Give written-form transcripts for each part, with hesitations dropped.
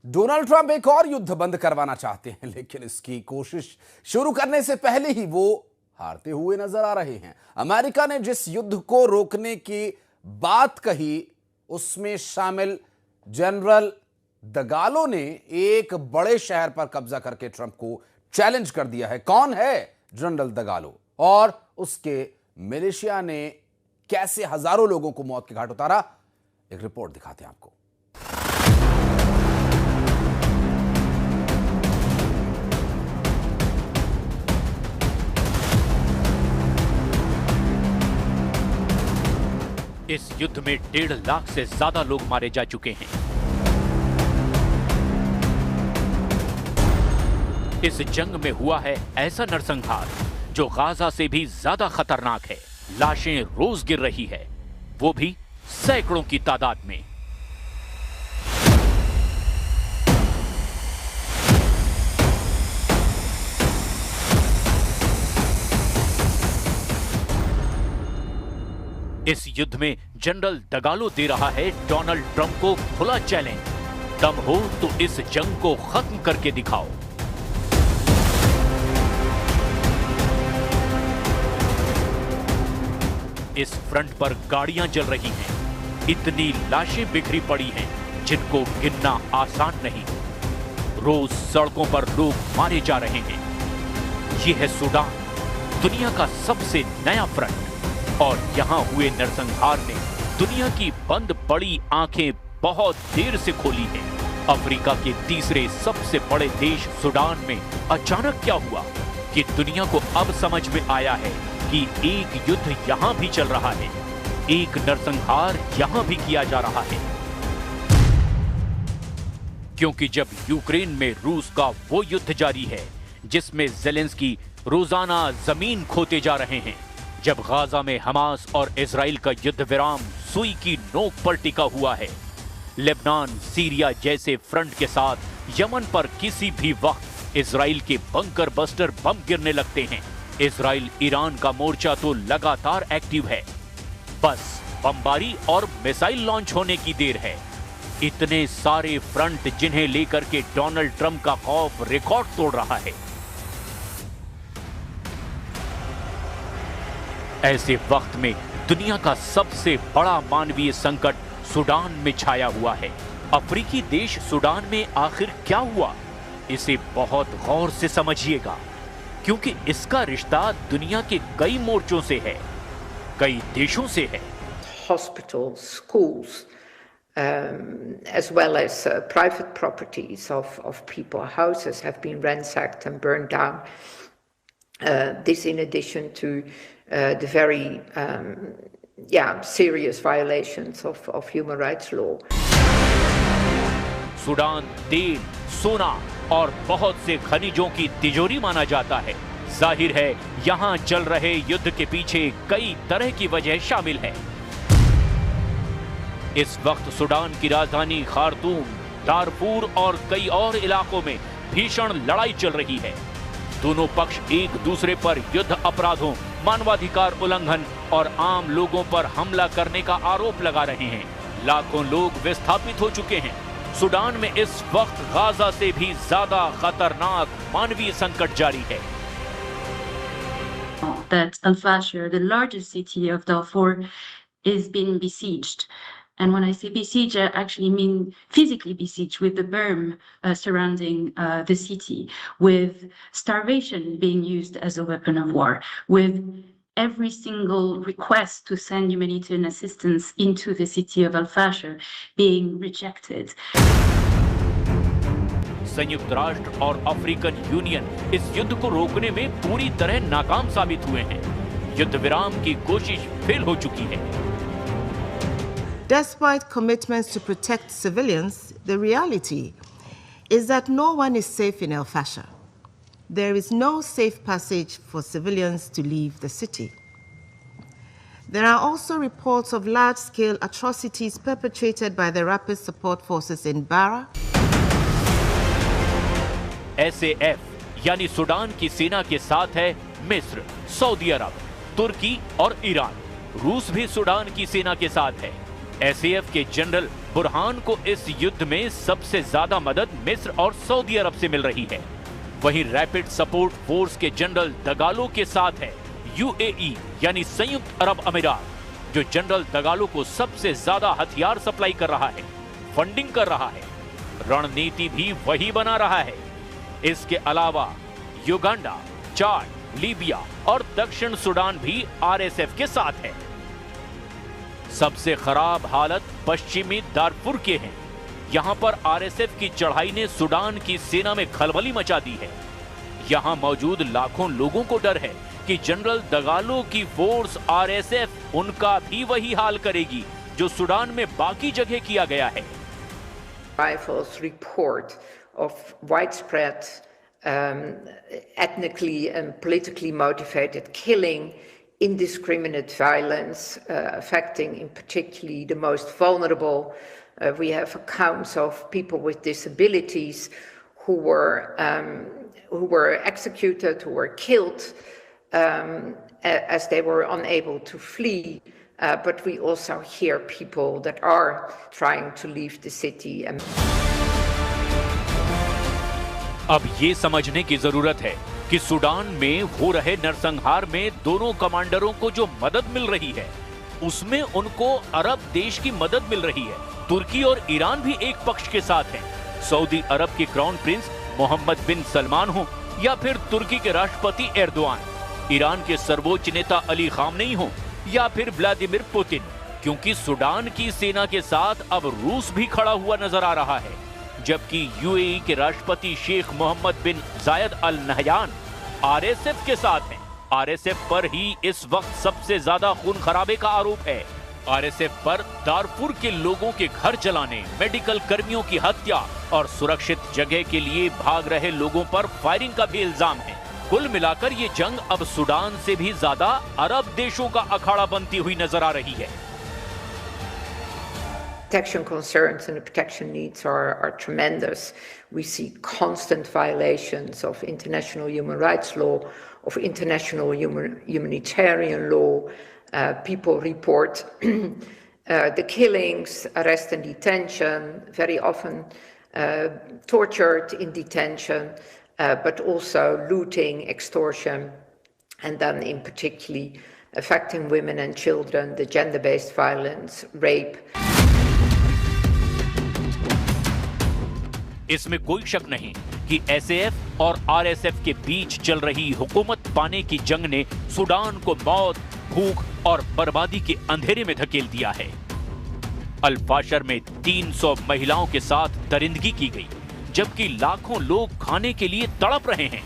Donald Trump एक और युद्ध बंद करवाना चाहते हैं, लेकिन इसकी कोशिश शुरू करने से पहले ही वो हारते हुए नजर आ रहे हैं। अमेरिका ने जिस युद्ध को रोकने की बात कही, उसमें शामिल जनरल दगालो ने एक बड़े शहर पर कब्जा करके ट्रंप को चैलेंज कर दिया है। कौन है जनरल दगालो और उसके मिलिशिया ने कैसे हजारों लोगों को मौत के घाट उतारा, एक रिपोर्ट दिखाते हैं आपको। इस युद्ध में 1.5 लाख से ज्यादा लोग मारे जा चुके हैं। इस जंग में हुआ है ऐसा नरसंहार जो गाजा से भी ज्यादा खतरनाक है। लाशें रोज गिर रही है, वो भी सैकड़ों की तादाद में। इस युद्ध में जनरल दगालो दे रहा है डोनाल्ड ट्रंप को खुला चैलेंज, दम हो तो इस जंग को खत्म करके दिखाओ। इस फ्रंट पर गाड़ियां जल रही हैं, इतनी लाशें बिखरी पड़ी हैं जिनको गिनना आसान नहीं। रोज सड़कों पर लोग मारे जा रहे हैं। यह है सूडान, दुनिया का सबसे नया फ्रंट, और यहां हुए नरसंहार ने दुनिया की बंद पड़ी आंखें बहुत देर से खोली हैं। अफ्रीका के तीसरे सबसे बड़े देश सूडान में अचानक क्या हुआ कि दुनिया को अब समझ में आया है कि एक युद्ध यहां भी चल रहा है, एक नरसंहार यहां भी किया जा रहा है। क्योंकि जब यूक्रेन में रूस का वो युद्ध जारी है जिसमें ज़ेलेंस्की रोजाना जमीन खोते जा रहे हैं, जब गाजा में हमास और इजराइल का युद्ध विराम सुई की नोक पर टिका हुआ है, लेबनान, सीरिया जैसे फ्रंट के साथ यमन पर किसी भी वक्त इजराइल के बंकर बस्टर बम गिरने लगते हैं। इजराइल ईरान का मोर्चा तो लगातार एक्टिव है, बस बमबारी और मिसाइल लॉन्च होने की देर है। इतने सारे फ्रंट जिन्हें लेकर के डोनाल्ड ट्रंप का खौफ रिकॉर्ड तोड़ रहा है। ऐसे वक्त में दुनिया का सबसे बड़ा मानवीय संकट सूडान में छाया हुआ है। अफ्रीकी देश सूडान में आखिर क्या हुआ, इसे बहुत गौर से समझिएगा, क्योंकि इसका रिश्ता दुनिया के कई मोर्चों से है, कई देशों से है। Hospitals, schools, as well as private properties of people, houses have been ransacked and burned down. This in addition to the very serious violations of human rights law. Sudan तेल, सोना और बहुत से खनिजों की तिजोरी माना जाता है। जाहिर है यहां चल रहे युद्ध के पीछे कई तरह की वजह शामिल है। इस वक्त सूडान की राजधानी खार्तूम, दारफूर और कई और इलाकों में भीषण लड़ाई चल रही है। दोनों पक्ष एक दूसरे पर युद्ध अपराधों, मानवाधिकार उल्लंघन और आम लोगों पर हमला करने का आरोप लगा रहे हैं। लाखों लोग विस्थापित हो चुके हैं। सूडान में इस वक्त गाजा से भी ज्यादा खतरनाक मानवीय संकट जारी है। That Al-Fashir, the largest city of Darfur, is being besieged. And when I say besiege, I actually mean physically besieged, with the berm surrounding the city, with starvation being used as a weapon of war, with every single request to send humanitarian assistance into the city of Al-Fashir being rejected. संयुक्त राष्ट्र और African union इस युद्ध को रोकने में पूरी तरह नाकाम साबित हुए हैं। युद्ध विराम की कोशिश फेल हो चुकी है। Despite commitments to protect civilians, the reality is that no one is safe in Al-Fashir. There is no safe passage for civilians to leave the city. There are also reports of large-scale atrocities perpetrated by the Rapid Support Forces in Bara. SAF यानी Sudan की सेना के साथ है मिस्र, Saudi अरब, तुर्की और Iran. रूस भी सूडान की सेना के साथ है। एसएएफ के जनरल बुरहान को इस युद्ध में सबसे ज्यादा मदद मिस्र और सऊदी अरब से मिल रही है। वहीं रैपिड सपोर्ट फोर्स के जनरल दगालो के साथ है यूएई यानी संयुक्त अरब अमीरात, जो जनरल दगालो को सबसे ज्यादा हथियार सप्लाई कर रहा है, फंडिंग कर रहा है, रणनीति भी वही बना रहा है। इसके अलावा युगांडा, चाड, लीबिया और दक्षिण सूडान भी आरएसएफ के साथ है। सबसे खराब हालत पश्चिमी दारफुर के हैं। यहां पर आरएसएफ की चढ़ाई ने सूडान की सेना में खलबली मचा दी है। यहां मौजूद लाखों लोगों को डर है कि जनरल दगालो की फोर्स आरएसएफ उनका भी वही हाल करेगी जो सूडान में बाकी जगह किया गया है। Rivals report of widespread ethnically and politically motivated killing, indiscriminate violence affecting in particularly the most vulnerable. We have accounts of people with disabilities who were executed, who were killed as they were unable to flee. But we also hear people that are trying to leave the city. अब ये समझने की जरूरत है कि Sudan में हो रहे नरसंहार में दोनों कमांडरों को जो मदद मिल रही है, उसमें उनको अरब देश की मदद मिल रही है। तुर्की और ईरान भी एक पक्ष के साथ हैं। सऊदी अरब के क्राउन प्रिंस मोहम्मद बिन सलमान हो या फिर तुर्की के राष्ट्रपति एर्दोआन, ईरान के सर्वोच्च नेता अली खामनेई हो या फिर व्लादिमीर पुतिन, क्योंकि सूडान की सेना के साथ अब रूस भी खड़ा हुआ नजर आ रहा है। जबकि यूएई के राष्ट्रपति शेख मोहम्मद बिन जायद अल नहयान आरएसएफ के साथ हैं। आरएसएफ पर ही इस वक्त सबसे ज्यादा खून खराबे का आरोप है। आरएसएफ पर दारफुर के लोगों के घर जलाने, मेडिकल कर्मियों की हत्या और सुरक्षित जगह के लिए भाग रहे लोगों पर फायरिंग का भी इल्जाम है। कुल मिलाकर ये जंग अब सूडान से भी ज्यादा अरब देशों का अखाड़ा बनती हुई नजर आ रही है। Protection concerns and the protection needs are tremendous. We see constant violations of international human rights law, of international humanitarian law. People report the killings, arrest and detention, very often tortured in detention, but also looting, extortion, and then in particularly affecting women and children, the gender-based violence, rape. इसमें कोई शक नहीं कि SAF और RSF के बीच चल रही हुकूमत पाने की जंग ने सूडान को मौत, भूख और बर्बादी के अंधेरे में धकेल दिया है। अल-फाशर में 300 महिलाओं के साथ दरिंदगी की गई, जबकि लाखों लोग खाने के लिए तड़प रहे हैं।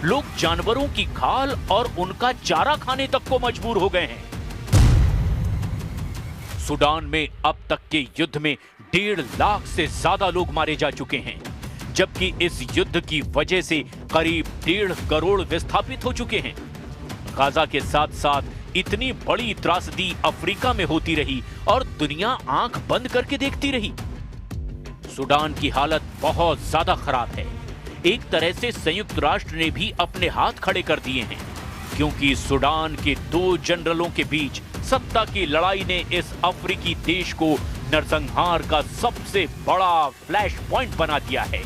लोग जानवरों की खाल और उनका चारा खाने तक को मजबूर हो गए हैं। सूडान में अब तक के युद्ध में 1.5 लाख से ज्यादा लोग मारे जा चुके हैं, जबकि इस युद्ध की वजह से करीब 1.5 करोड़ विस्थापित हो चुके हैं। गाजा के साथ साथ इतनी बड़ी त्रासदी अफ्रीका में होती रही और दुनिया आंख बंद करके देखती रही। सूडान की हालत बहुत ज्यादा खराब है। एक तरह से संयुक्त राष्ट्र ने भी अपने हाथ खड़े कर दिए हैं, क्योंकि सूडान के 2 जनरलों के बीच सत्ता की लड़ाई ने इस अफ्रीकी देश को नरसंहार का सबसे बड़ा फ्लैश पॉइंट बना दिया है।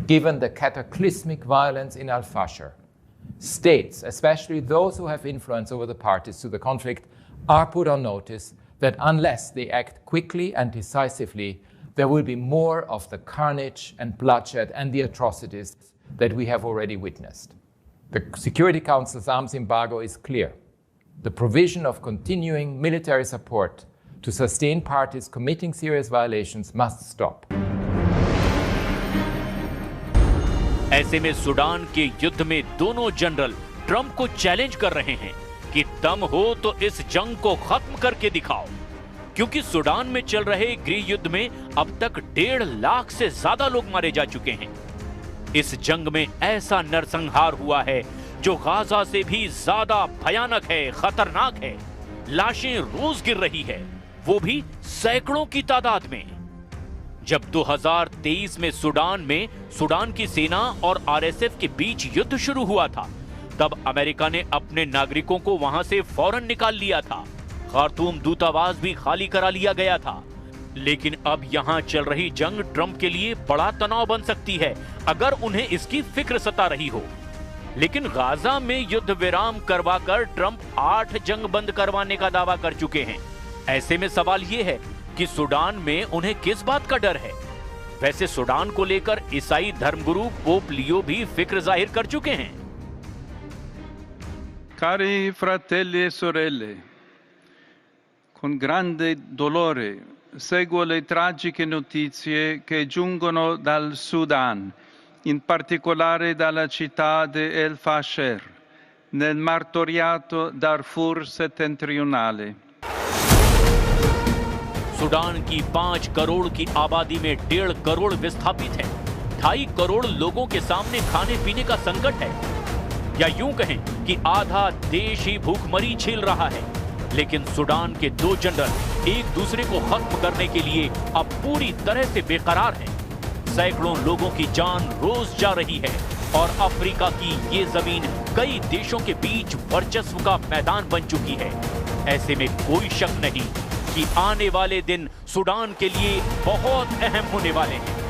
Given the cataclysmic violence in Al-Fashir, states, especially those who have influence over the parties to the conflict, are put on notice that unless they act quickly and decisively, there will be more of the carnage and bloodshed and the atrocities that we have already witnessed. The Security Council's arms embargo is clear. The provision of continuing military support to sustain parties committing serious violations must stop. ऐसे में Sudan के युद्ध में दोनों general Trump को challenge कर रहे हैं कि दम हो तो इस जंग को खत्म करके दिखाओ, क्योंकि सूडान में चल रहे गृह युद्ध में अब तक 1.5 लाख से ज्यादा लोग मारे जा चुके हैं। इस जंग में ऐसा नरसंहार हुआ है जो गाजा से भी ज्यादा भयानक है, खतरनाक है। लाशें रोज गिर रही है, वो भी सैकड़ों की तादाद में। जब 2023 में सूडान की सेना और आरएसएफ के बीच युद्ध शुरू हुआ था, तब अमेरिका ने अपने नागरिकों को वहां से फौरन निकाल लिया था। खार्तूम दूतावास भी खाली करा लिया गया था। लेकिन अब यहां चल रही जंग ट्रंप के लिए बड़ा तनाव बन सकती है अगर उन्हें इसकी फिक्र सता रही हो। लेकिन गाजा में युद्ध विराम करवाकर ट्रंप 8 जंग बंद करवाने का दावा कर चुके हैं। ऐसे में सवाल यह है कि सूडान में उन्हें किस बात का डर है। वैसे सूडान को लेकर ईसाई धर्मगुरु पोप लियो भी फिक्र जाहिर कर चुके हैं। Cari fratelli e sorelle, con grande dolore seguo le tragiche notizie che giungono dal Sudan, in particolare dalla città di El Fasher, nel martoriato Darfur settentrionale. Sudan की 5 करोड़ की आबादी में 1.5 करोड़ विस्थापित है। 2.5 करोड़ लोगों के सामने खाने पीने का संकट है, या यूं कहें कि आधा देश ही भूखमरी झेल रहा है। लेकिन सूडान के 2 जनरल एक दूसरे को खत्म करने के लिए अब पूरी तरह से बेकरार हैं। सैकड़ों लोगों की जान रोज जा रही है और अफ्रीका की ये जमीन कई देशों के बीच वर्चस्व का मैदान बन चुकी है। ऐसे में कोई शक नहीं कि आने वाले दिन सूडान के लिए बहुत अहम होने वाले हैं।